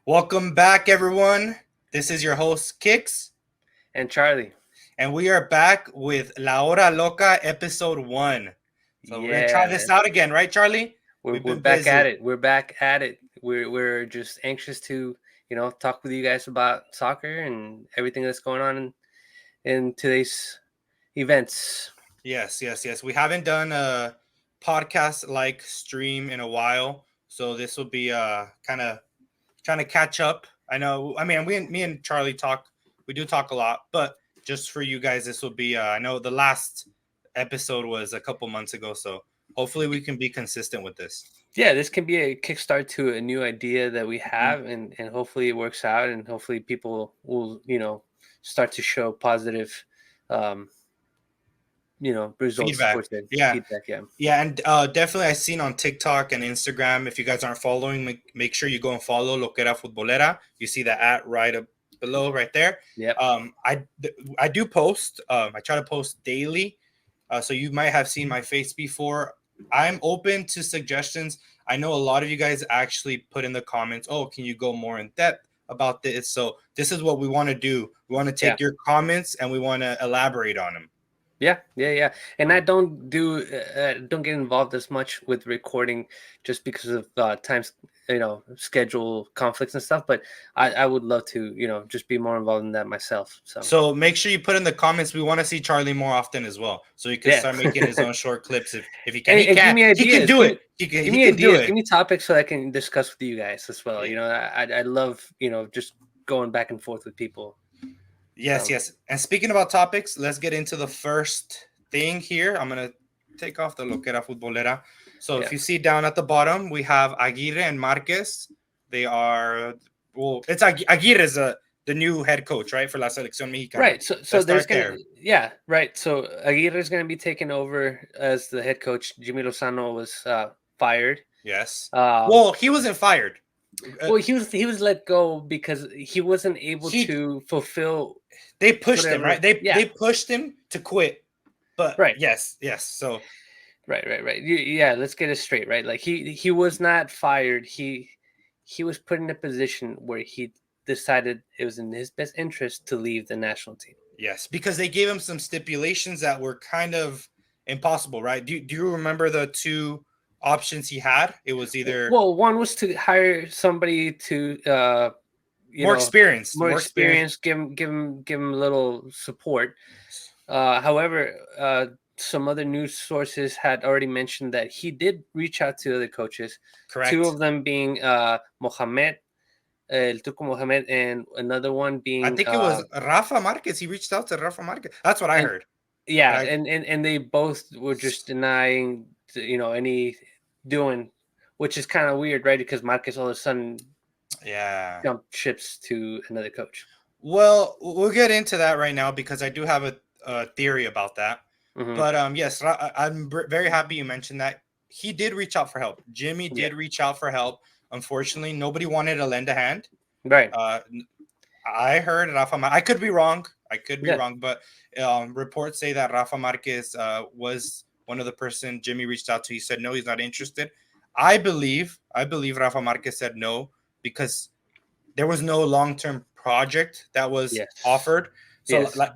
Welcome back, everyone. This is your host, Kix, And Charlie. and we are back with La Hora Loca episode 1. So we're gonna try Yeah, this out again, right, Charlie? we're We've we're been back at busy. it. We're back at it. We're just anxious to, talk with you guys about soccer and everything that's going on in today's events. Yes. We haven't done a podcast like stream in a while, so this will be kind of trying to catch up. I know. I mean, me and Charlie talk. We do talk a lot, but just for you guys, this will be. I know the last episode was a couple months ago, so hopefully we can be consistent with this. Yeah, this can be a kickstart to a new idea that we Mhm. have, and hopefully it works out, and hopefully people will, start to show positive, um, results Feedback. towards the Yeah. feedback. Yeah. Yeah, and definitely I've seen on TikTok and Instagram. If you guys aren't following, make sure you go and follow Loquera Futbolera. You see the at right up below, right there. Yep. I do post. I try to post daily, so you might have seen my face before. I'm open to suggestions. I know a lot of you guys actually put in the comments, "Oh, can you go more in depth about this?" So this is what we want to do. We want to Yeah. take your comments and we want to elaborate on them. Yeah. And I don't get involved as much with recording just because of times, schedule conflicts and stuff. But I would love to, just be more involved in that myself. So So make sure you put in the comments. We want to see Charlie more often as well, so he can yeah, start making his own short clips if he can. and, He and give can. me He can ideas. do it. Give He me can do ideas. Give it. me topics so I can discuss with you guys as well. Yeah. I love just going back and forth with people. So Yes. And speaking about topics, let's get into the first thing here. I'm gonna take off the Loquera Futbolera. So yeah. if you see down at the bottom, we have Aguirre and Márquez. They are it's Aguirre is the new head coach, right, for La Selección Mexicana. Right. So Let's there's start gonna there. yeah, right. So Aguirre is gonna be taking over as the head coach. Jimmy Lozano was fired. Yes. Um, Well, he wasn't fired. Uh, well, he was let go because he wasn't able he to fulfill They pushed him, whatever. right? They Yeah. pushed him to quit. But Right. yes. So Right. Yeah. Let's get it straight. Right. Like he was not fired. He was put in a position where he decided it was in his best interest to leave the national team. yes, because they gave him some stipulations that were kind of impossible, right? Do you remember the two options he had? It was either Well, one was to hire somebody to more experienced, more experience, give him a little support. However, some other news sources had already mentioned that he did reach out to other coaches, two correct. of them being Mohamed, El Turco Mohamed, and another one I being think it was Rafa Marquez. He reached out to Rafa Marquez. That's what I and heard. But yeah, I and they both were just denying any doing, which is kind of weird, right? Because Marquez all of a sudden yeah. jumped ships to another coach. Well, we'll get into that right now because I do have a theory about that. Hmm. But yes, I'm very happy you mentioned that. He did reach out for help. Jimmy Yeah, did reach out for help. Unfortunately, nobody wanted to lend a hand. right. Uh, I heard Rafa. I could be wrong. Yeah, But reports say that Rafa Marquez was one of the person Jimmy reached out to. He said no, he's not interested. I believe Rafa Marquez said no because there was no long-term project that was yes, offered. So, yes. like,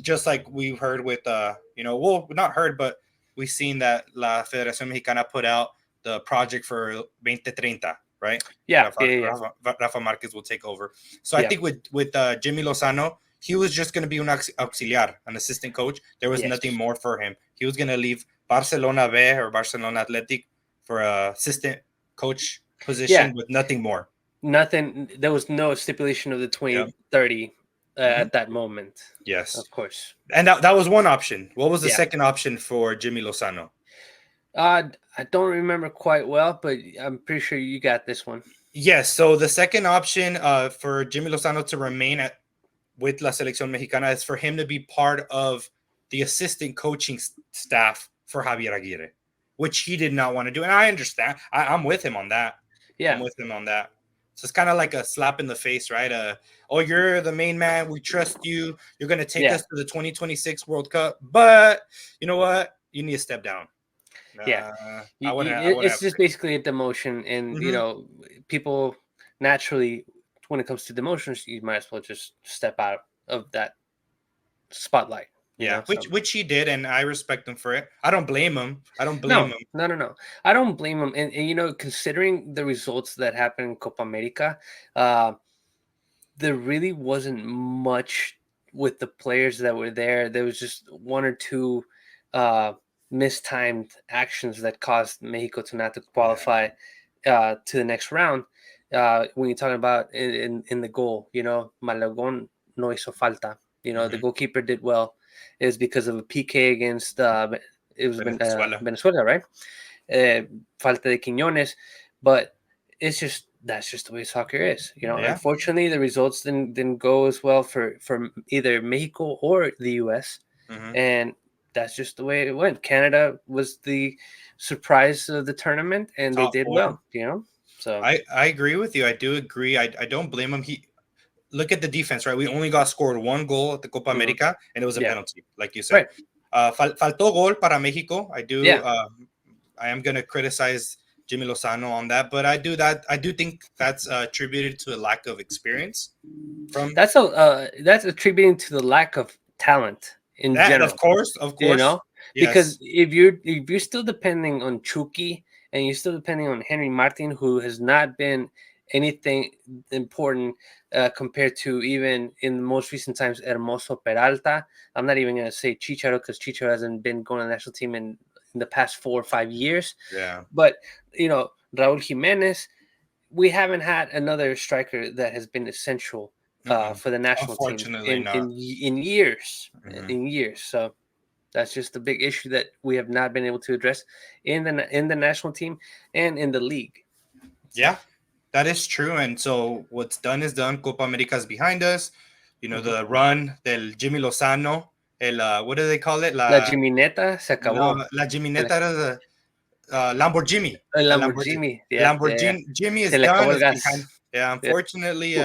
just like we heard with, well, not heard, but we've seen that La Federación Mexicana put out the project for 2030, right? Yeah, yeah, yeah, Rafa Marquez will take over. So I yeah. think with Jimmy Lozano, he was just going to be an auxiliar, an assistant coach. There was Yes, nothing more for him. He was going to leave Barcelona B or Barcelona Athletic for a assistant coach yeah. position with nothing more. Nothing. There was no stipulation of the Yep. 2030 Mhm. at that moment. Yes. Of course. And that was one option. What was the Yeah. second option for Jimmy Lozano? I don't remember quite well, but I'm pretty sure you got this one. Yes. So the second option for Jimmy Lozano to remain with La Selección Mexicana is for him to be part of the assistant coaching staff for Javier Aguirre, which he did not want to do. And I understand. I'm with him on that. I'm Yeah. with him on that. So it's kind of like a slap in the face, right? Oh, you're the main man. We trust you. You're going to take Yeah. us to the 2026 World Cup. But you know what? You need to step down. Yeah, I wouldn't it's have just picked. basically a demotion, and Hmm. people naturally, when it comes to demotions, you might as well just step out of that spotlight. Yeah, So which he did, and I respect him for it. I don't blame him. I don't blame no, him. no, no, no. I don't blame him, and considering the results that happened in Copa America, uh, there really wasn't much with the players that were there. There was just one or two uh, mistimed actions that caused Mexico to not to Yeah. qualify to the next round. When you're talking about in the goal, Malagon no hizo falta. The Hmm. goalkeeper did well. Is because of a PK against it was Venezuela. Venezuela, right? Falta de Quiñones, but that's just the way soccer is. Yeah. Unfortunately, the results didn't go as well for either Mexico or the U.S. Hmm. and that's just the way it went. Canada was the surprise of the tournament, and they Top did four. well. So I agree with you. I do agree. I don't blame him. He look at the defense, right? We only got scored one goal at the Copa mhm. America, and it was a Yeah, penalty, like you said. right. Faltó gol para Mexico. I do. Yeah, I am gonna criticize Jimmy Lozano on that, but I do think that's attributed to a lack of experience from that's attributing to the lack of talent in that. Of general. course, of course. Because Yes. if you're still depending on Chucky and you're still depending on Henry Martin, who has not been anything important compared to even in the most recent times Hermoso Peralta. I'm not even going to say Chicharo because Chicharo hasn't been going to the national team in the past 4 or 5 years. Yeah. But Raúl Jimenez, we haven't had another striker that has been essential Mm-mm. for the national team Unfortunately, in not. in in years, Hmm. in years. So that's just a big issue that we have not been able to address in the national team and in the league. So, Yeah, that is true. And so what's done is done. Copa America is behind us. You know, mhm. the run del Jimmy Lozano. What do they call it? La Jimineta se No, acabó. la Jimineta era the Lamborghini. El The Lamborghini. Lamborghini, yeah, yeah, yeah. Lamborghini. Jimmy Se is le done. acabó el It's behind. gas. Yeah, Yeah. unfortunately,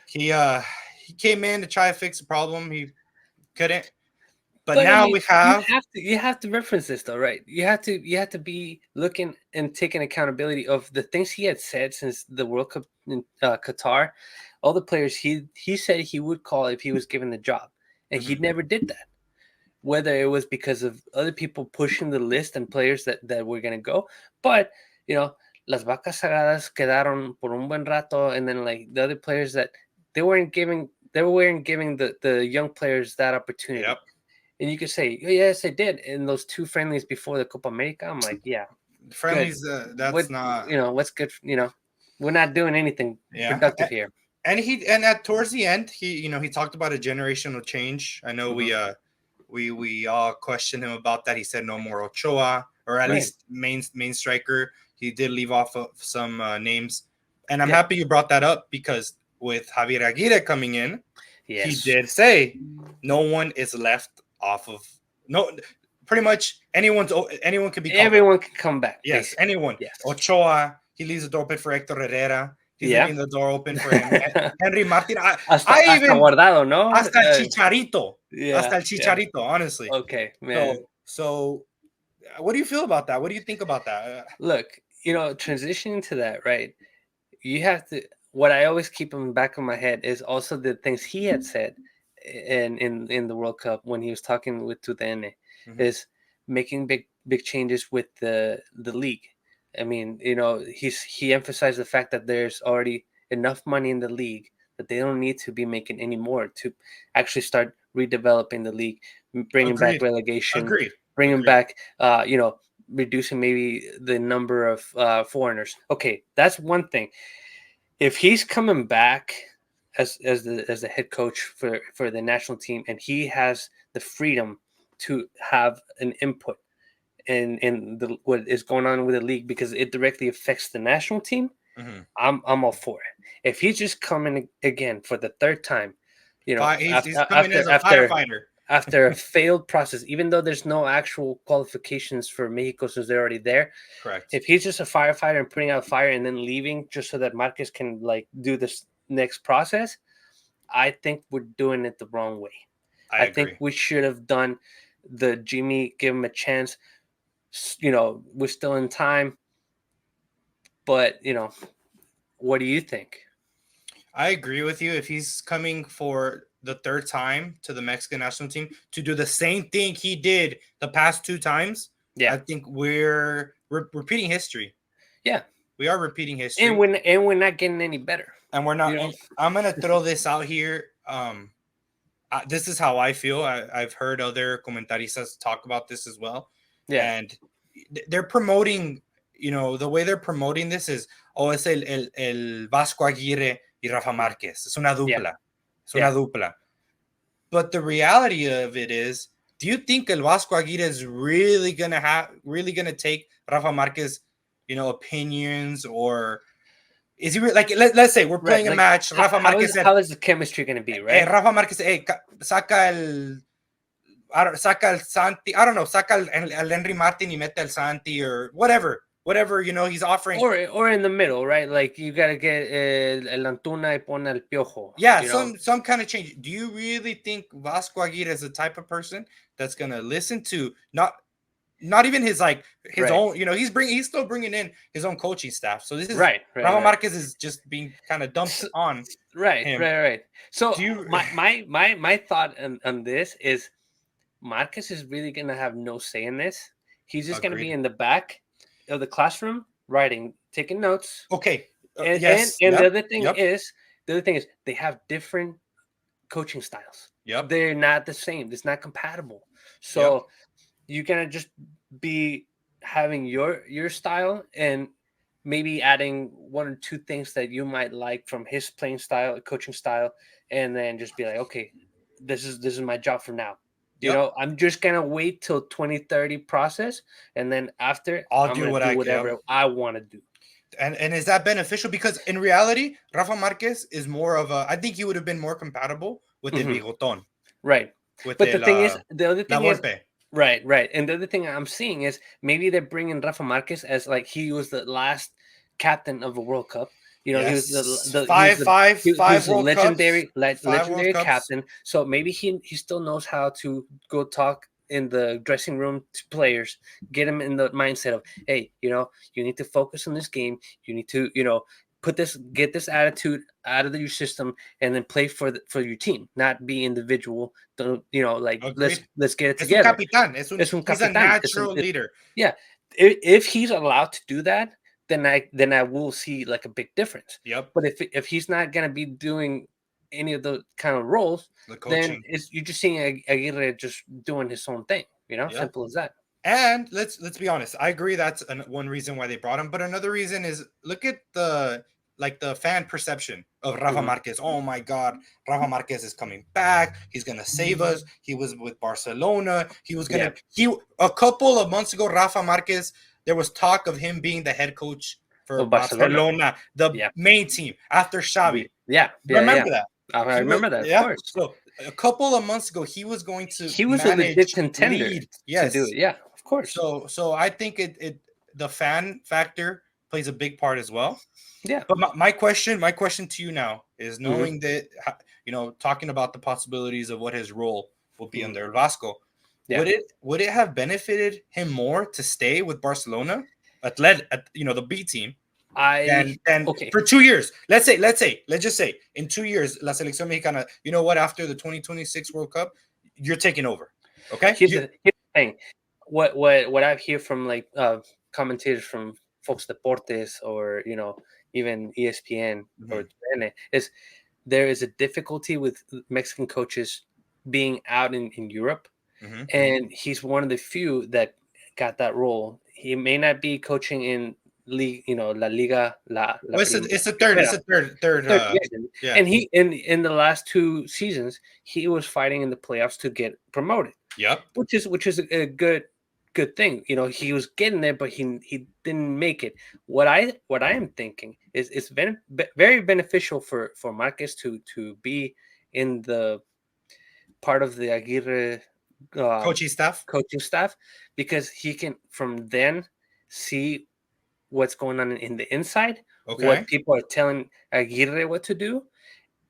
he uh, he came in to try to fix the problem. He couldn't. But But I now mean, we have. you have to reference this though, right? You have to be looking and taking accountability of the things he had said since the World Cup in Qatar. All the players he said he would call if he was given the job, and he Mhm. never did that. Whether it was because of other people pushing the list and players that were gonna go, but las vacas sagradas quedaron por un buen rato, and then like the other players that they weren't giving the young players that Yep. opportunity. And you could say, oh, yes, they did in those two friendlies before the Copa America. I'm like, yeah, good. Friendlies. What That's not. what's good? We're not doing anything Yeah. productive here. And at towards the end, he talked about a generational change. I know Hmm. we all questioned him about that. He said no more Ochoa, or at Right. least main striker. He did leave off of some names, and I'm Yeah. happy you brought that up because with Javier Aguirre coming in, he Yes. did say no one is left off of no. Pretty much anyone could be called up. Everyone can come back, Yes, basically. anyone. Yes. Ochoa, he leaves the door open for Hector Herrera. He's Yeah. leaving the door open for him. Henry Martin. hasta I hasta even guardado, ¿no? hasta el Chicharito. Yeah. Hasta el Yeah. Chicharito, honestly. Okay, man. So what do you feel about that? What do you think about that? Look, transitioning to that, right? You have to. What I always keep in the back of my head is also the things he had said in the World Cup when he was talking with Tudene Mhm. is making big changes with the league. I mean, he emphasized the fact that there's already enough money in the league that they don't need to be making any more to actually start redeveloping the league, bringing back Agreed. relegation, Agreed. bringing Agreed. back reducing maybe the number of foreigners. Okay, that's one thing. If he's coming back as the head coach for the national team, and he has the freedom to have an input in what is going on with the league because it directly affects the national team, Mhm. I'm all for it. If he's just coming again for the third time, He's after coming as a after firefighter. after a failed process, even though there's no actual qualifications for Mexico since they're already there, Correct. if he's just a firefighter and putting out fire and then leaving just so that Márquez can like do this next process, I think we're doing it the wrong way. I I think agree. we should have done the Jimmy, give him a chance, we're still in time. But what do you think? I agree with you. If he's coming for the third time to the Mexican national team to do the same thing he did the past 2 times, Yeah, I think we're repeating history. yeah, We are repeating history, and we're not getting any better. and we're not. You know, And I'm gonna throw this out here. This is how I feel. I've heard other comentaristas talk about this as well, yeah, and they're promoting. The way they're promoting this is, es el Vasco Aguirre y Rafa Márquez. Es una yeah, dupla. Es una yeah. dupla. But the reality of it is, do you think El Vasco Aguirre is really gonna take Rafa Marquez, opinions, or is he like let's say we're Right. playing a Like, match, Rafa Marquez said, how is the chemistry going to be, right? Rafa Marquez, saca el saca el Santi, I don't know, saca el Henry Martin y mete el Santi or whatever, he's offering. Or in the middle, right? Like you got to get el Antuna y pon el Piojo. Yeah, some kind of change. Do you really think Vasco Aguirre is the type of person that's gonna listen to not even his Right. own? He's still bringing in his own coaching staff. So this is right. Rafa Marquez is just being kind of dumped on Right. him. Right. So Do you? my thought on this is Marquez is really going to have no say in this. He's just going to be Agreed. in the back of the classroom writing, taking notes. Okay. And Yes. and Yep. the other thing Yep. is they have different coaching styles. Yep. They're not the same. It's not compatible. So you're gonna just be having your style and maybe adding one or two things that you might like from his playing style, coaching style, and then just be like, okay, this is my job for now. Yep. I'm just gonna wait till 2030 process, and then after I'll I'm do gonna what do I whatever can. I want to do. And is that beneficial? Because in reality, Rafa Marquez is more of I think he would have been more compatible with El Mhm. Bigoton. Right. With But the other La thing is, Volpe. right. And the other thing I'm seeing is maybe they're bringing Rafa Marquez as like he was the last captain of a World Cup. He was Yes. the Five he was a World Cups. legendary 5 World Cups. captain. So maybe he still knows how to go talk in the dressing room to players, get them in the mindset of, hey, you need to focus on this game. You need to get this attitude out of your system, and then play for your team, not be individual. Don't like Agreed. let's get it Es un together. capitán. He's a natural leader. Yeah, if he's allowed to do that, then I will see like a big difference. Yep. But if he's not gonna be doing any of those kind of roles, The then coaching. you're just seeing Aguirre just doing his own thing. Yeah. Simple as that. And let's be honest. I agree that's one reason why they brought him, but another reason is look at the fan perception of Rafa Marquez. Oh my God, Rafa Marquez is coming back. He's gonna save us. He was with Barcelona. He was gonna. A couple of months ago, Rafa Marquez. There was talk of him being the head coach for Barcelona, the main team after Xavi. Remember that? I remember that. Yeah. Of course. So a couple of months ago, he was going to. He was a legit contender to do it. Yeah, of course. So I think the fan factor plays a big part as well. Yeah. But my question to you now is, knowing that talking about the possibilities of what his role will be under El Vasco, would it have benefited him more to stay with Barcelona at the B team than for 2 years? Let's just say in 2 years, La Selección Mexicana, you know what? After the 2026 World Cup, you're taking over. Okay. Here's the thing. What I've heard from like commentators from Fox Deportes or even ESPN or TN is there is a difficulty with Mexican coaches being out in Europe, and he's one of the few that got that role. He may not be coaching in league, La Liga, it's a third. Yeah. And he in the last 2 seasons, he was fighting in the playoffs to get promoted. Yep. Which is a good thing. He was getting there, but he didn't make it. What I am thinking is it's been very beneficial for Márquez to be in the part of the Aguirre coaching staff, because he can from then see what's going on in the inside, what people are telling Aguirre what to do,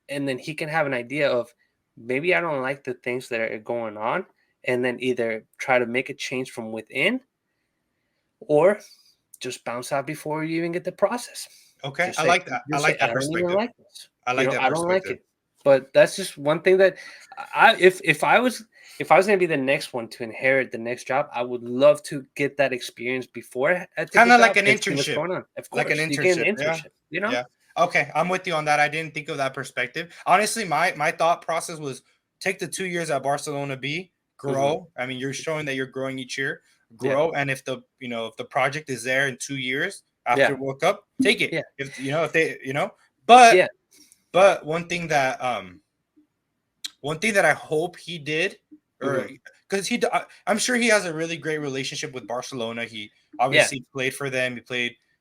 and then he can have an idea of, maybe I don't like the things that are going on, and then either try to make a change from within, or just bounce out before you even get the process. Okay, Just I say, like that. I just say, like I that don't even perspective. like this. I like that I don't like perspective. it. But that's just one thing that if I was going to be the next one to inherit the next job, I would love to get that experience before I take Kind the of like job an and see what's internship. going on. Of Like an course, you get internship. an Yeah. internship. You know? Yeah. Okay, I'm with you on that. I didn't think of that perspective. Honestly, my thought process was take the 2 years at Barcelona B, Hmm. grow. I mean, you're showing that you're growing each year, Yeah, grow, and if the if the project is there in 2 years after yeah, World Cup, take it. yeah, If they but yeah. one thing that I hope he did, or Hmm. because I'm sure he has a really great relationship with Barcelona. He Yeah, obviously played for them.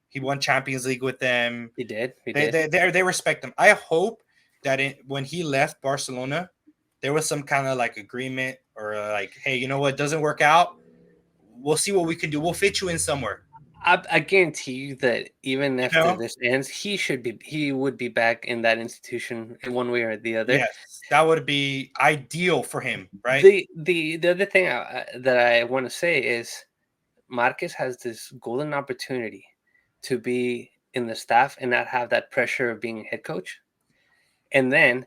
He won Champions League with them. he did. He They did. they they respect him. I hope that when he left Barcelona, there was some kind of like agreement or like, hey, you know what, doesn't work out. We'll see what we can do. We'll fit you in somewhere. I guarantee you that even You after know? this ends, he would be back in that institution in one way or the other. Yes, that would be ideal for him, right? The other thing that I want to say is Márquez has this golden opportunity to be in the staff and not have that pressure of being a head coach, and then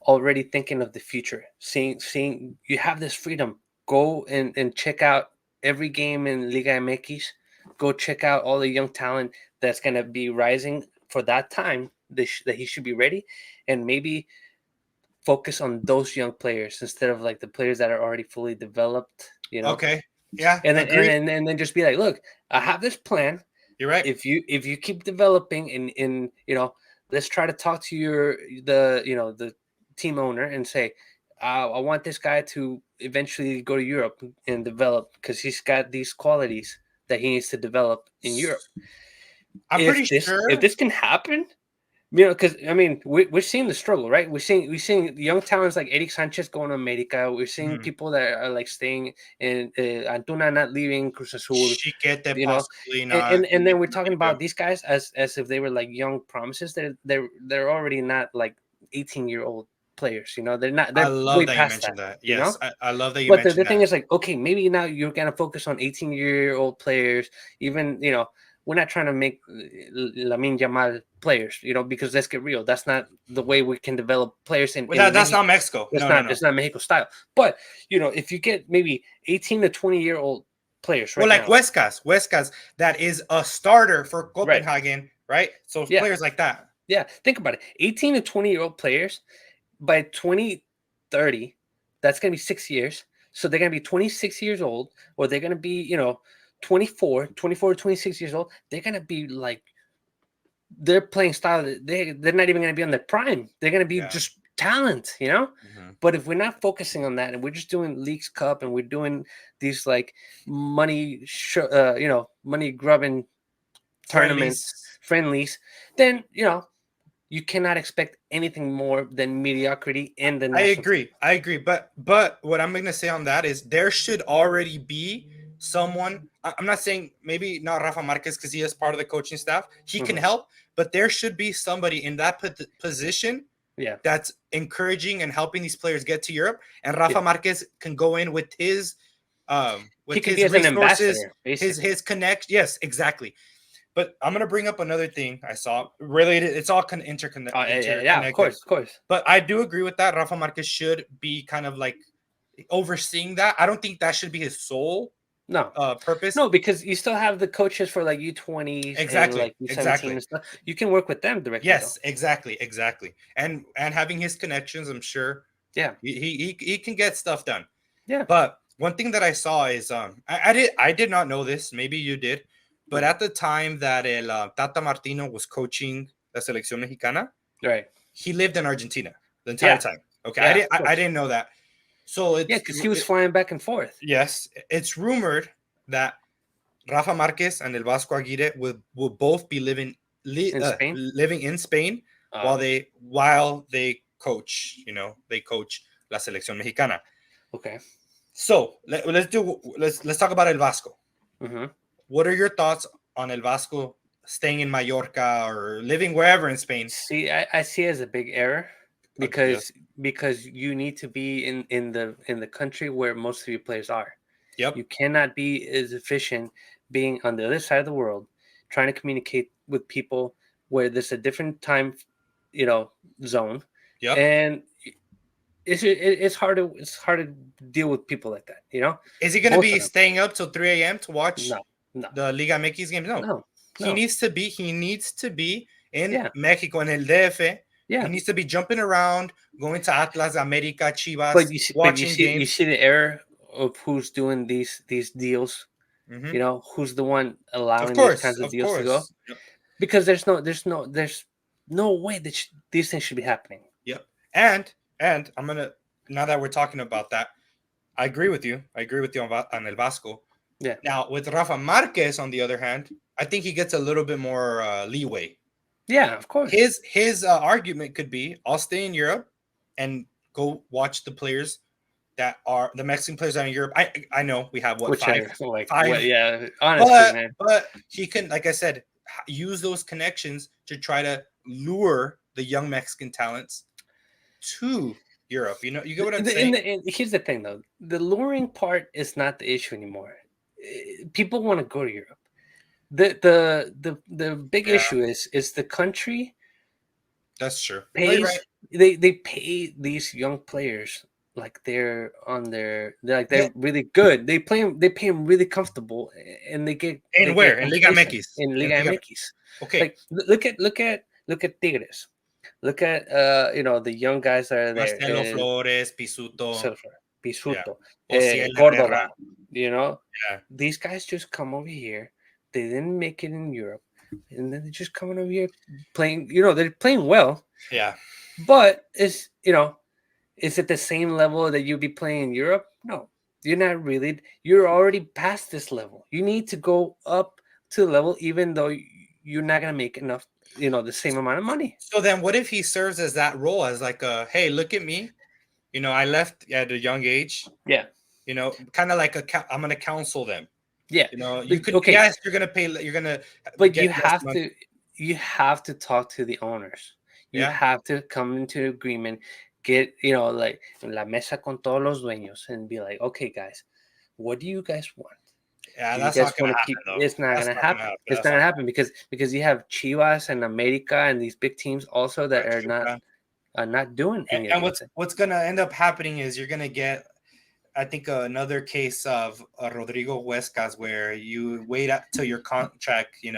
already thinking of the future, seeing you have this freedom. Go and check out every game in Liga MX. Go check out all the young talent that's going to be rising for that time that he should be ready, and maybe focus on those young players instead of like the players that are already fully developed. Okay. Yeah, And then agreed. and then just be like, look, I have this plan. You're right. If you keep developing and let's try to talk to the team owner and say, I want this guy to eventually go to Europe and develop because he's got these qualities that he needs to develop in Europe. I'm pretty If sure. this can happen, because I mean, we're seeing the struggle, right? We're seeing young talents like Eric Sanchez going to America. We're seeing Mhm. people that are like staying in Antuna not leaving Cruz Azul, Chiquete you know, possibly and, not. and and then we're talking about these guys as if they were like young promises. They're already not like 18-year-old players. They're not. I They're love way that you past that. mentioned that. You know. Yes, I love that you But the mentioned thing that. is, like, okay, maybe now you're gonna focus on 18-year-old players. Even we're not trying to make Lamine Yamal players, because let's get real. That's not the way we can develop players in Well, in that's Mexico. not Mexico. It's No, no, not. no. It's not Mexico style. But if you get maybe 18 to 20-year-old players Well, right like now, Huescas, that is a starter for right? Copenhagen, right? So Yeah, players like that. yeah. Think about it. 18 to 20-year-old players by 2030, that's going to be 6 years. So they're going to be 26 years old, or they're going to be, 24 to 26 years old. They're going to be like, they're playing style. They're not even going to be on their prime. They're going to be Yeah. just talent. Mhm. But if we're not focusing on that and we're just doing Leagues Cup and we're doing these like money grubbing tournaments, Friendlies. friendlies, then, you cannot expect anything more than mediocrity in the I national team. agree. I agree. But what I'm gonna say on that is there should already be someone. I'm not saying maybe not Rafa Marquez because he is part of the coaching staff. He can Mhm. help, but there should be somebody in that position Yeah, that's encouraging and helping these players get to Europe. And Rafa yeah. Marquez can go in He with can be his as an resources, ambassador, his basically. connect. Yes, exactly. But I'm gonna bring up another thing I saw related. It's all Yeah, yeah, of interconnected. course, of course. But I do agree with that. Rafa Marquez should be kind of like overseeing that. I don't think that should be his sole No, purpose. no, because you still have the coaches for like U20s and Exactly, like U17 exactly. and stuff. You can work with them directly, though. Yes, exactly, exactly. And having his connections, I'm sure Yeah, he can get stuff done. yeah. But one thing that I saw is I did not know this. Maybe you did, but Mhm. at the time that Tata Martino was coaching la selección mexicana, Right. he lived in Argentina the entire Yeah, time. Okay, yeah, of I course. didn't know that. So Yeah, because he was flying back and forth yes, it's rumored that Rafa Marquez and El Vasco Aguirre will both be in Spain. living in Spain Oh, while they coach. They coach la selección mexicana. okay. So let's talk about El Vasco. Hmm. What are your thoughts on El Vasco staying in Mallorca or living wherever in Spain? See, I see it as a big error Yes. because you need to be in the country where most of your players are. Yep. You cannot be as efficient being on the other side of the world, trying to communicate with people where there's a different time, zone, Yep. and it's hard to deal with people like that. Is he going to Both be of them. staying up till 3 a.m. to watch No, no, the Liga MX games? No. no, He no. needs to be. He needs to be in Yeah, Mexico, in el DF. He yeah. needs to be jumping around, going to Atlas, America, But Chivas, you see, watching you games. see the error of who's doing these deals. Hmm. Who's the one Of allowing these course, kinds of of deals to go? course. Yep. Because there's no way that these things should be happening. Yep. And I'm gonna, now that we're talking about that, I agree with you. I agree with you on El Vasco. Yeah, Now with Rafa Marquez, on the other hand, I think he gets a little bit more leeway. yeah, of course. His argument could be, I'll stay in Europe and go watch the players that are the Mexican players that are in Europe. I know we have what, Which five are like what? five, Yeah, honestly, man. but he can, like I said, use those connections to try to lure the young Mexican talents to Europe. You get what I'm saying? And here's the thing, though: the luring part is not the issue anymore. People want to go to Europe. The big Yeah, issue is the country that's true. No, you're right. pays they pay these young players like they're Yeah. really good. They pay them really comfortable, and they And where? get In Liga complacent MX. in In Liga Liga. MX. Okay. Like look at Tigres. Look at the young guys that are there. Marcelo Flores, Pisuto. Silver, Yeah. Pisuto, Ociel Cordova. Herrera. You know, Yeah. these guys just come over here. They didn't make it in Europe, and then they're just coming over here playing. They're playing well, Yeah. but is it the same level that you'd be playing in Europe? No, you're not really. You're already past this level. You need to go up to the level, even though you're not gonna make enough. The same amount of money. So then what if he serves as that role, as like hey, look at me. I left at a young age. Yeah, Kind of like I'm going to counsel them. yeah. You could, Okay, yes, you're going to pay, you're going to but get less money. you have to talk to the owners. You Yeah. have to come into agreement. Get like la mesa con todos los dueños and be like, okay, guys, what do you guys want? Yeah, Do you that's guys not going want to to happen keep? though. It's not That's gonna not going to happen. happen. It's not gonna happen because you have Chivas and America and these big teams also that are not doing any of And these things. what's going to end up happening is you're going to get, I think, another case of Rodrigo Huescas, where you wait till your contract, Yeah,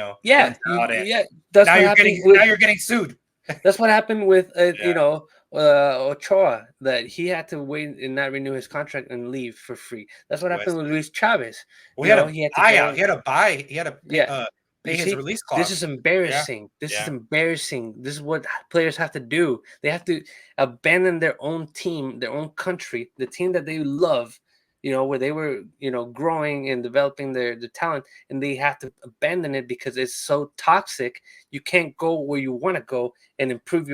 runs out, and that's now what you're happened getting with now you're getting sued. that's what happened with Yeah. Ochoa, that he had to wait and not renew his contract and leave for free. That's what happened with Luis Chavez. We had a He had to buyout. go. He had to buy. He had to Yeah, pay you his see, release this clause. is embarrassing. Yeah. This is what players have to do. They have to abandon their own team, their own country, the team that they love, where they were, growing and developing their talent, and they have to abandon it because it's so toxic. You can't go where you want to go and improve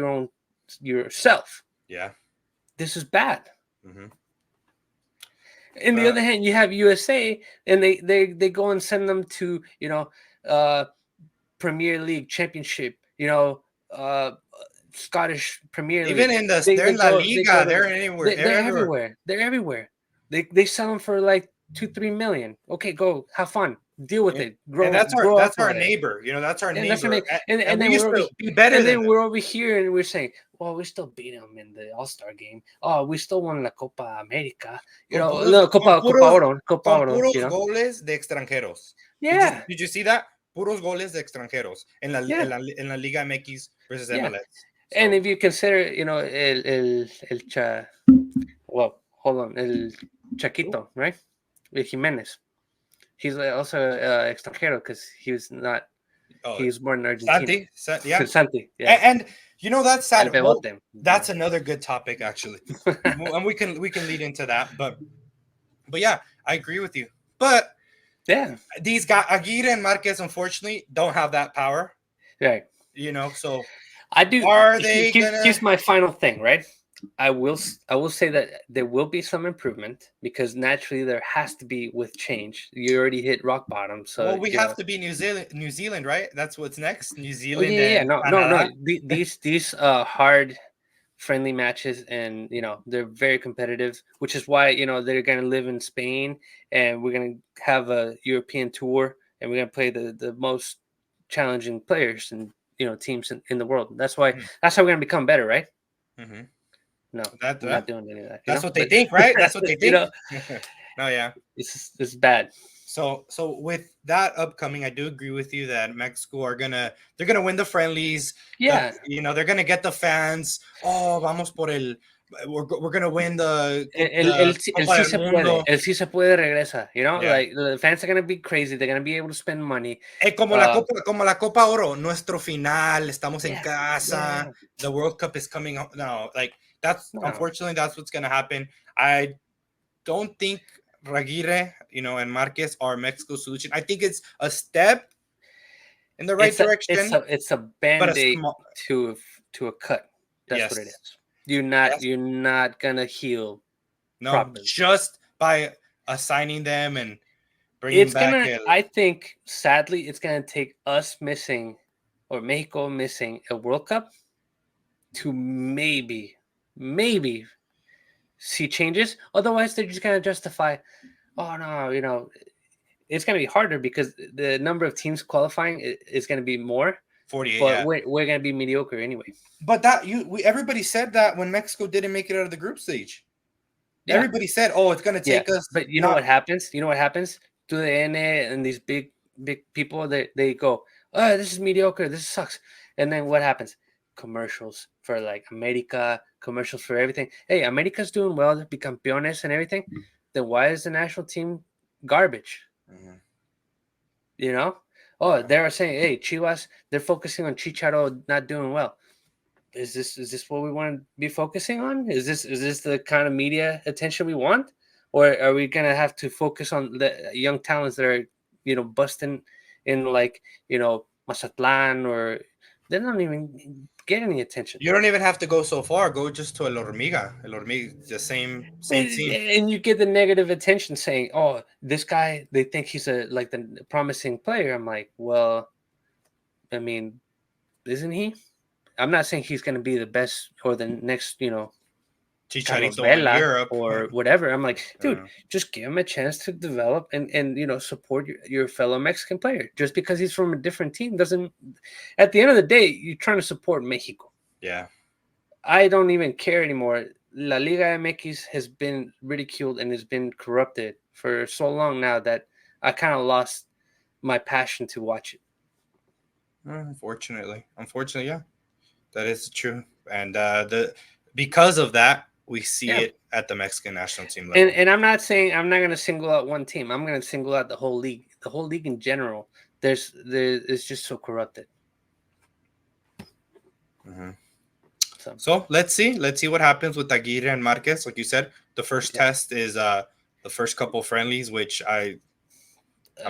yourself. Yeah. This is bad. Mm-hmm. On the other hand, you have USA, and they go and send them to Premier League Championship, Scottish Premier League. Even they're in La Liga. They're anywhere. They're everywhere. They're everywhere. They sell them for like 2-3 million. Okay, go have fun, deal with it, And grow up our over there. neighbor. That's our And that's neighbor. and we then used we're to be better and than then them. we're over here and we're saying, well, we still beat them in the All-Star game. Oh, we still won la Copa America. Copa Oro. Puros You know? goles de extranjeros. Yeah. Did you see that? Puros goles de extranjeros en Yeah. la Liga MX versus Yeah. MLS. So. And if you consider, hold on, el Chaquito, right? Jimenez. He's also extranjero because he was not. He was born in Argentina. Santi, yeah. And that's sad. Well, Bebote. that's another good topic, actually, and we can lead into that. But yeah, I agree with you. But yeah, these guys, Aguirre and Márquez, unfortunately, don't have that power. Right. So I do. Are they gonna? Here's my final thing, right? I will say that there will be some improvement because naturally there has to be with change. You already hit rock bottom, so we have to be New Zealand, right? That's what's next. New Zealand. Yeah. No. These hard, friendly matches, and they're very competitive, which is why they're gonna live in Spain, and we're gonna have a European tour and we're gonna play the most challenging players and teams in the world. That's why we're gonna become better, right? Mm-hmm. No, That we're not doing any of that. that's what they think, right? That's what they think. No, yeah. It's bad. So with that upcoming, I do agree with you that Mexico they're gonna win the friendlies. Yeah. They're gonna get the fans. Oh, vamos por el. We're gonna win the El Copa sí del se puede. Mundo. El sí se puede regresa. Yeah. Like the fans are gonna be crazy. They're gonna be able to spend money. Como la Copa Oro, nuestro final. Estamos en casa. Yeah. The World Cup is coming up. No, like unfortunately that's what's gonna happen. I don't think Aguirre, and Márquez are Mexico's solution. I think it's a step in the right direction. It's a band-aid to a cut. That's what it is. You're not gonna heal. No, properly. Just by assigning them and bringing back. I think sadly it's gonna take us missing, or Mexico missing a World Cup to maybe see changes. Otherwise, they're just gonna justify. Oh no, it's gonna be harder because the number of teams qualifying is gonna be more. 48. But we're gonna be mediocre anyway. But everybody said that when Mexico didn't make it out of the group stage. Yeah. Everybody said, "Oh, it's gonna take us." But you know what happens? To the N and these big people, they go, "Oh, this is mediocre. This sucks." And then what happens? Commercials for like America, commercials for everything. Hey, America's doing well, they're campeones and everything. Then why is the national team garbage? Mm-hmm. Oh, they were saying, hey, Chivas, they're focusing on Chicharo not doing well. Is this what we want to be focusing on? Is this the kind of media attention we want? Or are we gonna have to focus on the young talents that are, busting in like, Mazatlan, or they don't even get any attention? You don't even have to go so far. Go just to El Hormiga. El Hormiga, the same team. And you get the negative attention saying, oh, this guy, they think he's the promising player. I'm like, well, I mean, isn't he? I'm not saying he's going to be the best or the next, Chicharito in Europe or whatever. I'm like, dude, just give him a chance to develop and support your fellow Mexican player. Just because he's from a different team doesn't. At the end of the day, you're trying to support Mexico. Yeah. I don't even care anymore. La Liga MX has been ridiculed and has been corrupted for so long now that I kind of lost my passion to watch it. Unfortunately, yeah. That is true, and because of that, we see it at the Mexican national team level. And I'm not saying I'm not going to single out one team. I'm going to single out the whole league. The whole league in general. It's just so corrupted. Mm-hmm. So let's see what happens with Aguirre and Márquez. Like you said, the first test is the first couple friendlies, which I'm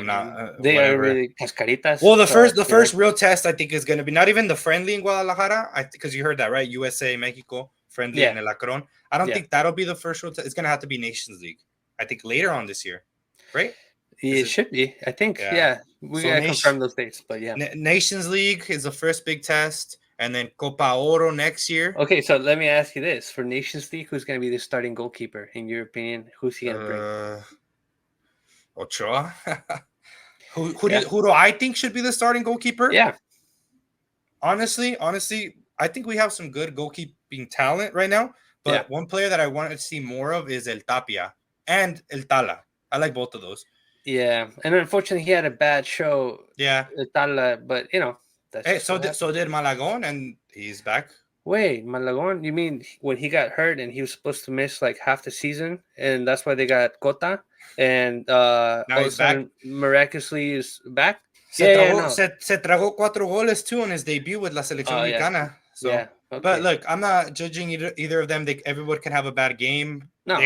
not. They are really cascaritas. Well, the first real test I think is going to be not even the friendly in Guadalajara. Because you heard that, right? USA Mexico friendly in El Acron. I don't think that'll be the first real test. It's going to have to be Nations League. I think later on this year, right? It should be. I think. Yeah, we gotta confirm those dates. But yeah, Nations League is the first big test, and then Copa Oro next year. Okay, so let me ask you this: for Nations League, who's going to be the starting goalkeeper in your opinion? Who's he going to bring? Ochoa. Who do I think should be the starting goalkeeper? Yeah. Honestly, I think we have some good goalkeeping talent right now. But one player that I wanted to see more of is El Tapia and El Tala. I like both of those. Yeah, and unfortunately, he had a bad show. Yeah, El Tala, but that's so did Malagon, and he's back. Wait, Malagon? You mean when he got hurt and he was supposed to miss like half the season, and that's why they got Cota, and now he's back. Miraculously is back. Se tragó 4 goles too on his debut with la selección mexicana. So, okay. But look, I'm not judging either of them. Everyone can have a bad game. No,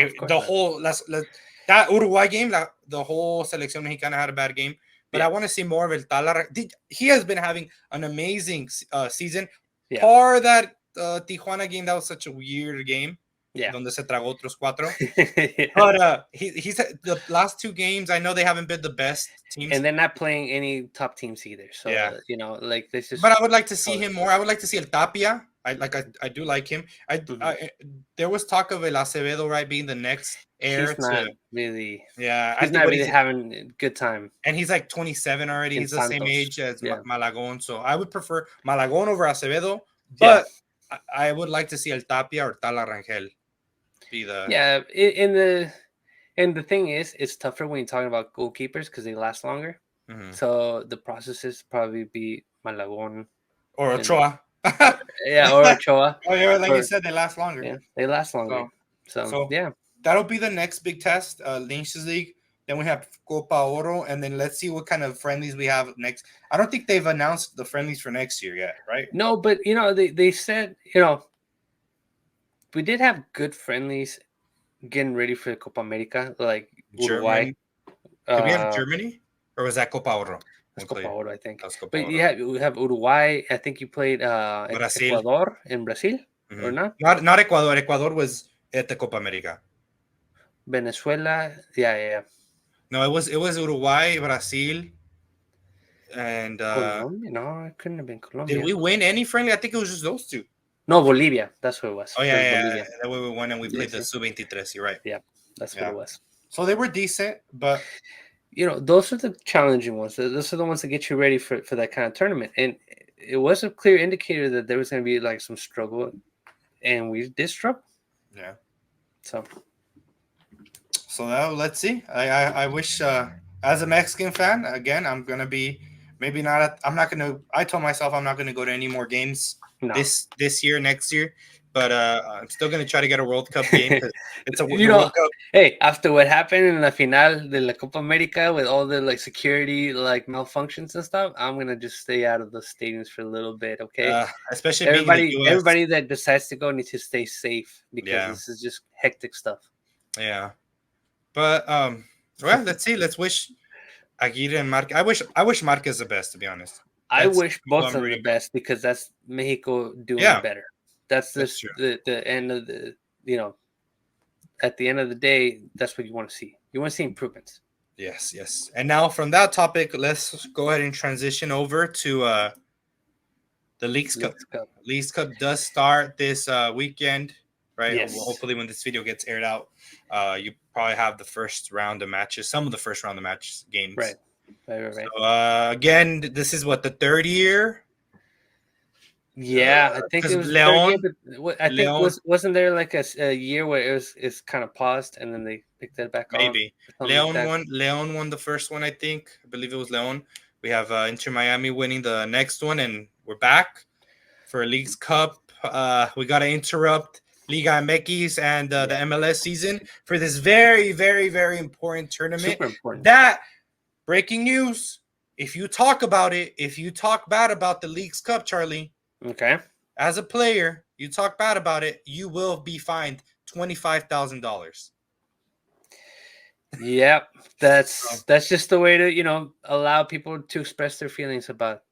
that Uruguay game, the whole selección mexicana had a bad game. But I want to see more of El Tala. He has been having an amazing season. Yeah. Or that Tijuana game, that was such a weird game. Yeah. Donde se tragó otros 4. But he's the last 2 games, I know they haven't been the best teams. And they're not playing any top teams either. So, like this is. But I would like to see him more. I would like to see El Tapia I do like him. Mhm. There was talk of El Acevedo, right, being the next heir He's not to. really. Yeah, I He's think not what really he's having a good time and he's like 27 already. in He's the same Santos. age as Yeah. Malagon, so I would prefer Malagon over Acevedo, Yeah. but I would like to see El Tapia or Tala Rangel be the. Yeah. And the thing is, it's tougher when you're talking about goalkeepers because they last longer. Mhm. So the processes probably be Malagon Or and Ochoa. yeah, or Ochoa, Oh yeah, like you or said, they last longer. yeah, they last longer. So So so yeah, that'll be the next big test, Nations League. Then we have Copa Oro, and then let's see what kind of friendlies we have next. I don't think they've announced the friendlies for next year yet, right? no, but they said we did have good friendlies getting ready for Copa America, like Uruguay. German. Did we have Uh, Germany, or was that Copa Oro? that's We Copa played. Oro, I think. That was Copa But Oro. we have Uruguay. I think you played Brazil. Ecuador in Brazil or Mhm. not? Not Ecuador. Ecuador was at the Copa America. Venezuela. Yeah. No, it was Uruguay, Brazil, and Colombia. No, it couldn't have been did Colombia. we win any friendly? I think it was just those two. No, Bolivia. That's who it was. Oh It yeah, was yeah, Bolivia. that way we won and we You played the see? Sub-23. You're right. Yeah, that's what Yeah. it was. So they were decent, but Those are the challenging ones. Those are the ones that get you ready for that kind of tournament. And it was a clear indicator that there was going to be like some struggle, and we did struggle. yeah. So So now let's see. I wish as a Mexican fan again, I'm gonna be maybe not. I'm not gonna. I told myself I'm not gonna go to any more games no, this year, next year. But I'm still gonna try to get a World Cup game because it's you the know, World Cup. hey, after what happened in the final de la Copa America with all the like security like malfunctions and stuff, I'm gonna just stay out of the stadiums for a little bit. Okay, Especially being in the U.S. everybody that decides to go needs to stay safe because Yeah, this is just hectic stuff. yeah. But well, let's see. Let's wish Aguirre and Márquez. I wish Márquez the best, to be honest. I That's wish who both I'm of them the rooting for. best because that's Mexico doing Yeah, better. That's that's just true. the end of the at the end of the day, that's what you want to see. You want to see improvements. Yes, yes. And now from that topic, let's go ahead and transition over to the Leagues Cup. Leagues Cup. Leagues Cup does start this weekend, right? Yes. Well, hopefully, when this video gets aired out, you probably have the first round of matches, some of the first round of match games. Right. So, again, this is what the third year. Yeah, I think it was the third year, but I think Leon, wasn't there like a year where it's kind of paused and then they picked it back on? maybe Something like that. Leon won the first one, I think. I believe it was Leon. We have Inter Miami winning the next one, and we're back for Leagues Cup. We got to interrupt Liga MX and the MLS season for this very, very, very important tournament. Super important. That breaking news. If you talk about it, if you talk bad about the Leagues Cup, Charlie, Okay. as a player, you talk bad about it, you will be fined $25,000. Yep, that's just the way to allow people to express their feelings about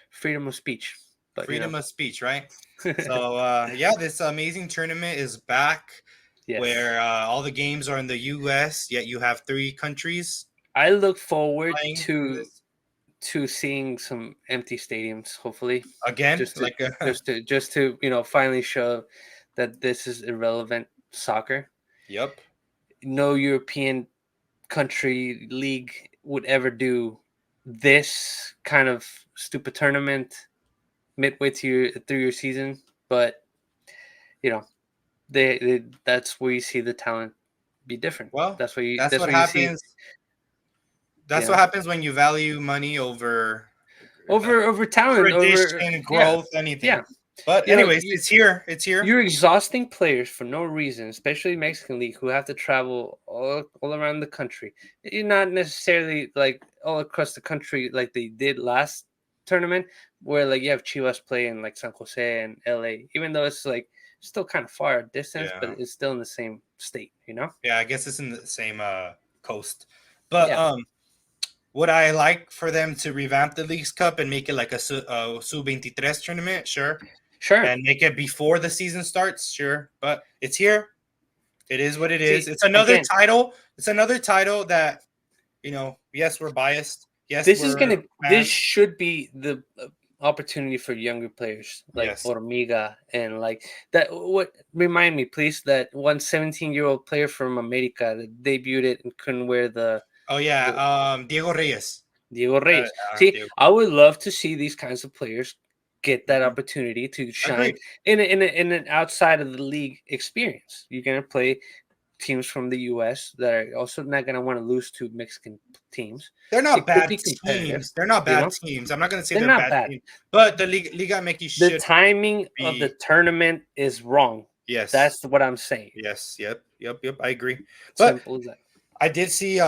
freedom of speech. But freedom of speech, right? So yeah, this amazing tournament is back, yes. where all the games are in the U.S. Yet you have 3 countries. I look forward playing in to this. seeing some empty stadiums. Hopefully, Again, just to like just to finally show that this is irrelevant soccer. Yep. No European country league would ever do this kind of stupid tournament midway through your season, but they that's where you see the talent be different. Well, that's what you happens. see. That's what happens when you value money over talent, tradition, growth, anything. Yeah. But anyways, it's here. It's here. You're exhausting players for no reason, especially Mexican League, who have to travel all around the country. You're not necessarily like all across the country like they did last tournament, where like you have Chivas play in like San Jose and LA, even though it's like still kind of far distance, but it's still in the same state, Yeah, I guess it's in the same coast. But would I like for them to revamp the Leagues Cup and make it like a Sub-23 tournament? Sure. And make it before the season starts? Sure. But it's here. It is what it is. It's another title. It's another title that, yes, we're biased. Yes, this should be the opportunity for younger players like Yes. Hormiga and like that. What remind me, please, that one 17-year-old player from America that debuted it and couldn't wear Oh yeah. the Diego Reyes. Diego Reyes. See, Diego. I would love to see these kinds of players get that Mhm. opportunity to shine Agreed. in an outside of the league experience. You're gonna play teams from the U.S. that are also not gonna want to lose to Mexican teams. They're not It could bad be competitive, teams. They're not you bad know. teams. I'm not gonna say They're they're not bad bad. teams, but the Liga MX The should timing of the be. tournament is wrong. Yes. That's what I'm saying. Yes. Yep. Yep. Yep. I agree. But Simple as that. I did see.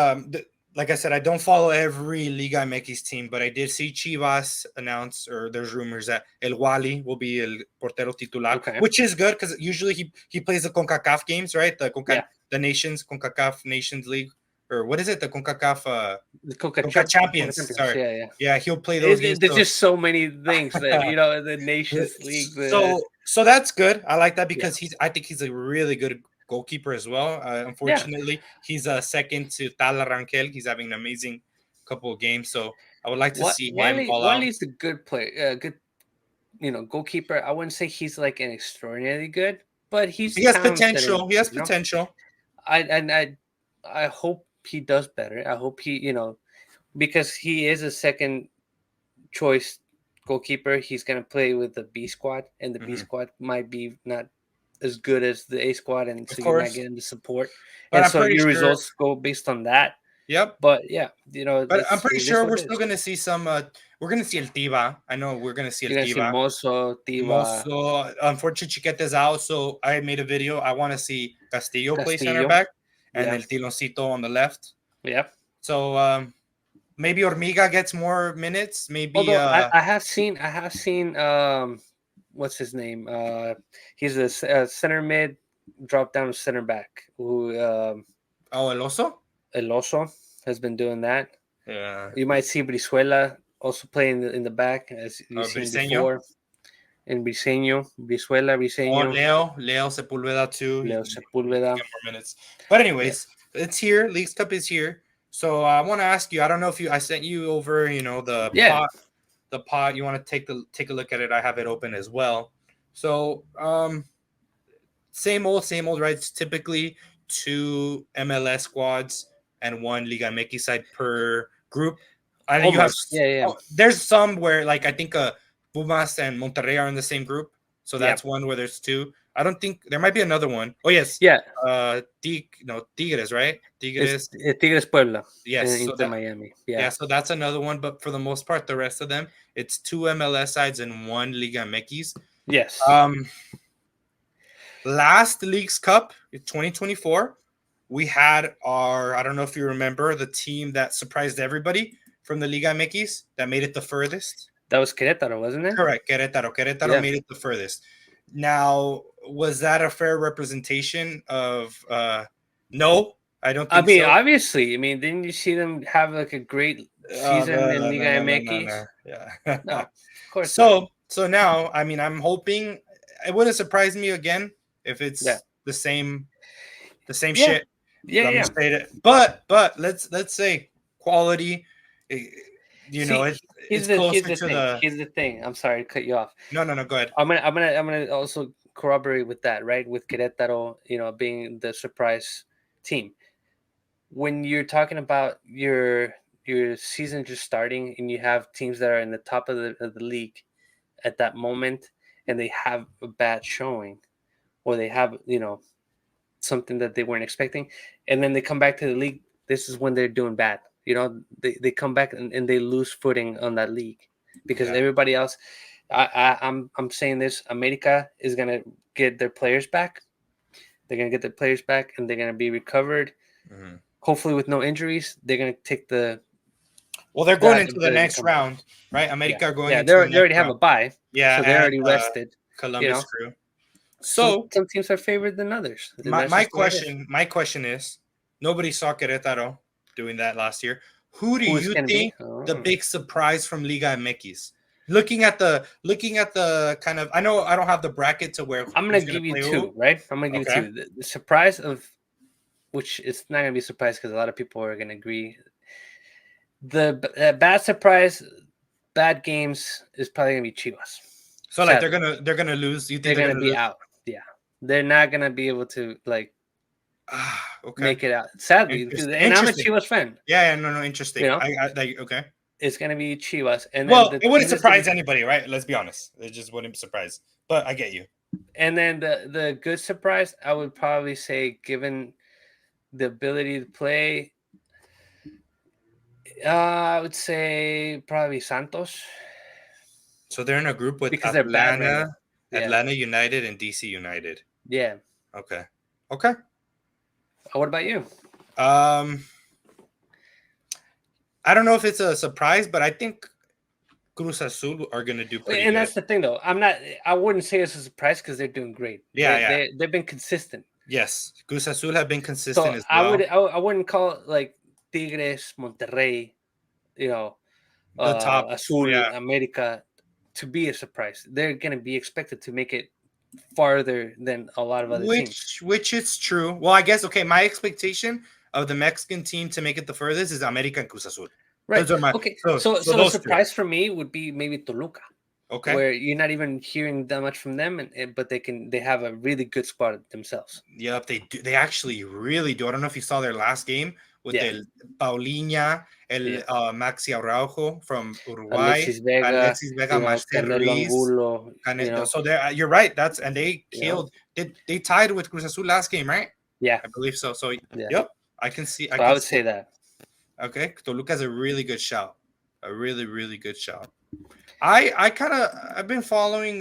Like I said, I don't follow every Liga MX team, but I did see Chivas announce, or there's rumors that El Wally will be el portero titular, Okay. which is good because usually he plays the Concacaf games, right? Yeah. The Nations Concacaf Nations League, or what is it? The Concacaf The Conca Coca Champions. Champions. Sorry, Yeah, yeah. yeah, he'll play those games. There's just so many things that the Nations League. So that's good. I like that Yeah, because I think he's a really good goalkeeper as well. yeah. Unfortunately, he's second to Tala Rangel. He's having an amazing couple of games, so I would like to What see him ball out. Wiley's a good player, good goalkeeper. I wouldn't say he's like an extraordinarily good, but he's He has talented potential. He has enough. potential. I hope he does better. I hope he because he is a second choice goalkeeper. He's gonna play with the B squad, and the B Mhm. squad might be not as good as the A squad, and Of so you're not course, getting the support, but and I'm so pretty your sure. results go based on that. Yep. But yeah, But I'm pretty it is sure what we're it still is. gonna see some. We're gonna see El Tiva. I know we're gonna see El You're gonna see Tiva. Mozo, Tiva, Mozo, unfortunately, Chiquete's out, so I made a video. I want to see Castillo play center Castillo. back and Yeah, El Tiloncito on the left. yeah. So maybe Hormiga gets more minutes. Maybe Although I have seen what's his name? He's a center mid, drop down to center back. Who El Oso. El Oso has been doing that. Yeah, You might see Brizuela also playing in the back, as you've seen Briseño. before. And Brizuela, Briseño, Leo Sepulveda too. Leo He Sepúlveda. get more minutes. But Yeah, anyways, it's here. Leagues Cup is here. So I want to ask you. I don't know if I sent you over. The yeah. pot. The pot. You want to take a look at it? I have it open as well. So same old, right? It's typically 2 MLS squads and 1 Liga MX side per group. I think you have. Almost. Yeah, yeah, There's some where like I think Pumas and Monterrey are in the same group, so yeah, that's one where there's 2. I don't think there might be another one. Oh yes, yeah. Tigres, right? It's Tigres. Tigres Puebla Yes, so Inter Miami. yeah, Yeah. so that's another one. But for the most part, the rest of them, it's 2 MLS sides and 1 Liga MX. Yes. Last Leagues Cup in 2024, we had I don't know if you remember, the team that surprised everybody from the Liga MX that made it the furthest. That was Querétaro, wasn't it? Correct. Querétaro Yeah. made it the furthest. Now, was that a fair representation of no, I don't think so. Obviously. Didn't you see them have like a great season in Liga MX? Yeah. No, of course not. So now, I'm hoping it wouldn't surprise me again if it's Yeah. the same Yeah. shit. Yeah, I'm yeah. gonna say it. But let's say quality. Here's It's closer to the. Here's the thing. I'm sorry to cut you off. No, go ahead. I'm gonna also corroborate with that, right? With Querétaro, being the surprise team. When you're talking about your season just starting and you have teams that are in the top of the league at that moment and they have a bad showing or they have something that they weren't expecting and then they come back to the league, this is when they're doing bad. They come back and they lose footing on that league because Yeah. everybody else. I'm saying this. America is gonna get their players back. They're gonna get their players back and they're gonna be recovered. Mm-hmm. Hopefully with no injuries. They're gonna take they're going into the next round, right? America are going into they the next already have round. a bye. Yeah, So they're and, already rested. Columbus Crew. So So some teams are favored than others. my question is, nobody saw Querétaro doing that last year. Who do Who's you gonna be? think the big surprise from Liga MX? Looking at the kind of, I know I don't have the bracket to where I'm gonna give you two, right? I'm gonna give you two. The surprise of which it's not gonna be a surprise because a lot of people are gonna agree. The bad surprise bad games is probably gonna be Chivas. So like Sadly. they're gonna lose. You They're think they're gonna gonna be lose? out. Yeah, they're not gonna be able to like Okay. make it out. Sadly, Interesting. and I'm a Interesting. Chivas fan. Yeah, yeah, no, interesting. You know, I like okay. it's gonna be Chivas, and then Well, the it wouldn't team that's gonna, surprise anybody, right? Let's be honest. It just wouldn't surprise. But I get you. and then the good surprise, I would probably say, given the ability to play, I would say probably Santos So they're in a group with because they're bad right now. Yeah, Atlanta United, and DC United. yeah. Okay. Okay. What about you? Um, I don't know if it's a surprise, but I think Cruz Azul are gonna do pretty And good. that's the thing, though. I wouldn't say it's a surprise because they're doing great. Yeah, yeah. They've been consistent. Yes. Cruz Azul have been So consistent as well. I wouldn't call it like Tigres, Monterrey, you know, The top, Azul, yeah. America to be a surprise. They're going to be expected to make it farther than a lot of other teams. Which is true. Well, I guess okay. My expectation of the Mexican team to make it the furthest is America and Cruz Azul. Right. Those are my Okay. so So a those two. surprise for me would be maybe Toluca, Okay. where you're not even hearing that much from them, but they have a really good squad themselves. Yep, they do. They actually really do. I don't know if you saw their last game with El Paulinha, Maxi Araujo from Uruguay, Alexis Vega, Marcel Canelo Ruiz. Angulo, So you're right. And they killed. They tied with Cruz Azul last game, right? Yeah, I believe so. So yeah. yep, I can see. I would say that. Okay, Toluca has a really good shout. A really, really good shout. I've been following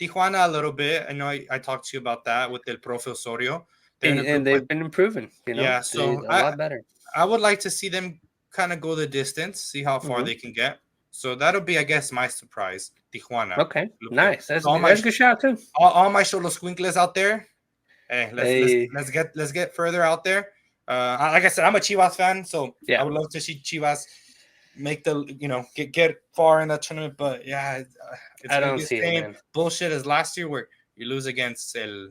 Tijuana a little bit. I know I talked to you about that with El Profe Osorio. And they've been improving, Yeah, so a lot better. I would like to see them kind of go the distance, see how far they can get. So that'll be, I guess, my surprise. Tijuana. Okay, nice. That's a good shout too. All my Xolos Squinkles out there. Hey, let's get further out there. Like I said, I'm a Chivas fan, so I would love to see Chivas make get far in that tournament. But yeah, it's I don't see the same bullshit as last year where you lose against El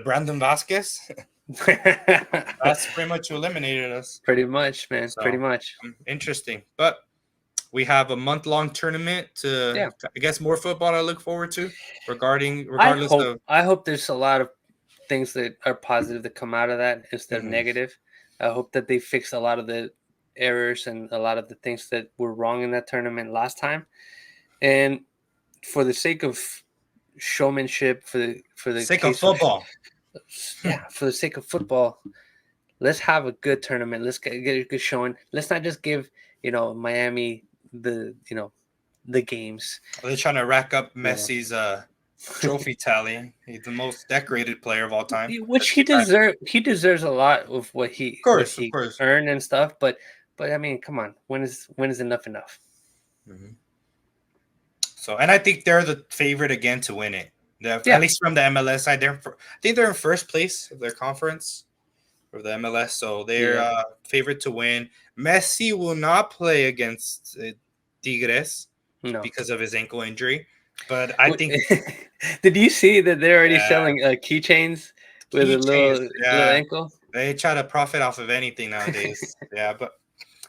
Brandon Vasquez. That's pretty much who eliminated us. Pretty much, man. So, pretty much. Interesting, but we have a month-long tournament to I guess more football I look forward to. I hope there's a lot of things that are positive that come out of that instead of negative. I hope that they fix a lot of the errors and a lot of the things that were wrong in that tournament last time. And for the sake of showmanship, for the sake of football, for the sake of football, let's have a good tournament. Let's get a good showing. Let's not just give Miami the games. They're trying to rack up Messi's trophy tally. He's the most decorated player of all time, which he deserves a lot of what he earned and stuff. But I mean, come on, when is enough? Mm-hmm. So, and I think they're the favorite again to win it. At least from the MLS side, I think they're in first place of their conference for the MLS, so they're favorite to win. Messi will not play against Tigres because of his ankle injury, but I think. Did you see that they're already selling keychains with a little ankle? They try to profit off of anything nowadays. But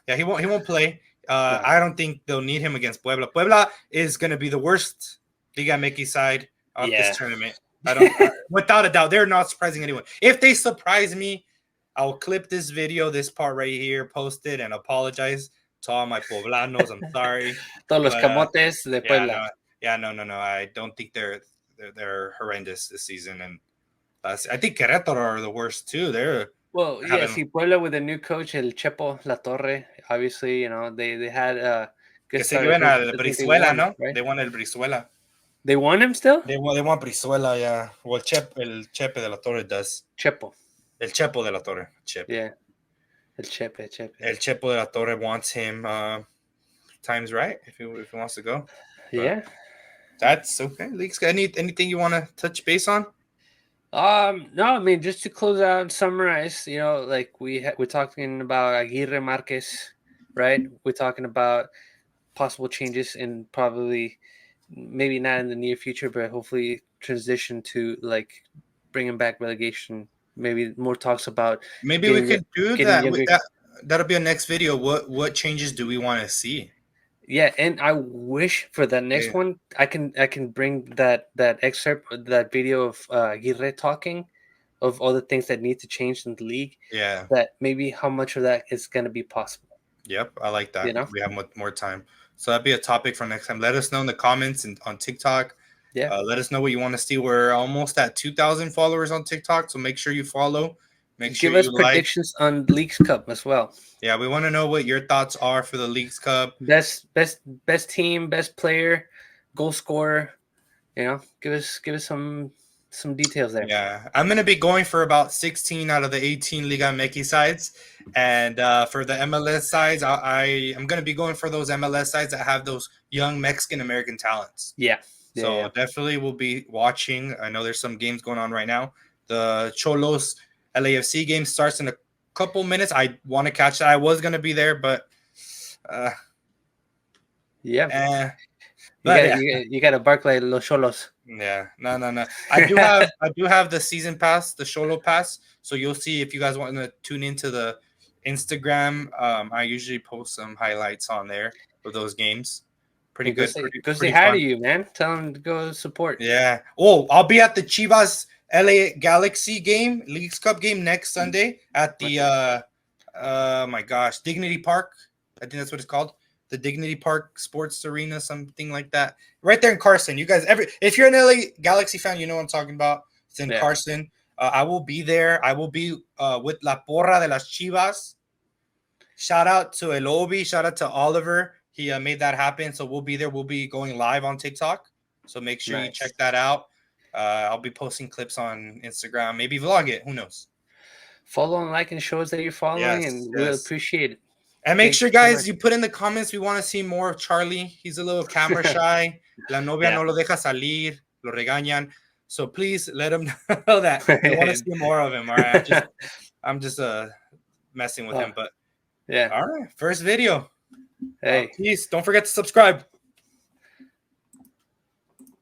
he won't play. I don't think they'll need him against Puebla. Puebla is going to be the worst Liga MX side of this tournament. Without a doubt, they're not surprising anyone. If they surprise me, I'll clip this video, this part right here, post it, and apologize to all my Poblanos. I'm sorry. Todos los camotes de Puebla. No. I don't think they're horrendous this season, and I think Querétaro are the worst too. Puebla with a new coach, El Chepo La Torre. Obviously, they had que se lleven al Brizuela, ¿no? Right? They won el Brizuela. They won him still? They won Brizuela, yeah. Well, el Chepe de la Torre does. Chepo. El Chepo de la Torre. Chepe. Yeah. El Chepe. El Chepo de la Torre wants him times right if he wants to go. Yeah. That's okay. Leaks, anything you want to touch base on? No, I mean, just to close out and summarize, like we're talking about Aguirre, Márquez, right? We're talking about possible changes in probably maybe not in the near future, but hopefully transition to like bringing back relegation. Maybe more talks about. Maybe we could do that. That'll be a next video. What changes do we want to see? Yeah, and I wish for the next Yeah. one I can bring that excerpt, that video of Aguirre talking of all the things that need to change in the league. Yeah. That maybe how much of that is going to be possible. Yep. I like You that. know? We have more time. So that'd be a topic for next time. Let us know in the comments and on TikTok. Yeah. Let us know what you want to see. We're almost at 2,000 followers on TikTok. So make sure you follow. Make sure Give us you like. predictions on Leagues Cup as well. Yeah. We want to know what your thoughts are for the Leagues Cup. Best team, best player, goal scorer. You know, give us some details there. Yeah, I'm gonna be going for about 16 out of the 18 Liga MX sides, and for the MLS sides, I'm gonna be going for those MLS sides that have those young Mexican American talents. Yeah. Yeah. So Yeah. definitely we'll be watching. I know there's some games going on right now. The Cholos LAFC game starts in a couple minutes. I want to catch that. I was gonna be there, but uh, Yeah. eh. You But got yeah. you got to bark like Los Cholos. Yeah, no. I do have the season pass, the Sholo pass. So you'll see if you guys want to tune into the Instagram. I usually post some highlights on there of those games. Pretty Hey, good, pretty go say pretty hi to fun. you, man. Tell them to go support. Yeah. Oh, I'll be at the Chivas LA Galaxy game, Leagues Cup game next Sunday at the my gosh, Dignity Park. I think that's what it's called. The Dignity Park Sports Arena, something like that. Right there in Carson. You guys if you're an LA Galaxy fan, you know what I'm talking about. It's in Yeah. Carson. I will be there. I will be with La Porra de las Chivas. Shout out to Elobi. Shout out to Oliver. He made that happen. So we'll be there. We'll be going live on TikTok. So make sure you Nice. check that out. I'll be posting clips on Instagram. Maybe vlog it. Who knows? Follow and like and show us that you're following, Yes, and we'll yes. appreciate it. And make Thank sure, you so guys, much. you put in the comments. We want to see more of Charlie. He's a little camera shy. La novia Yeah. no lo deja salir. Lo regañan. So please let him know that we want to see more of him. All right. I'm just messing with him. But Yeah. all right. First video. Hey. Peace. Don't forget to subscribe.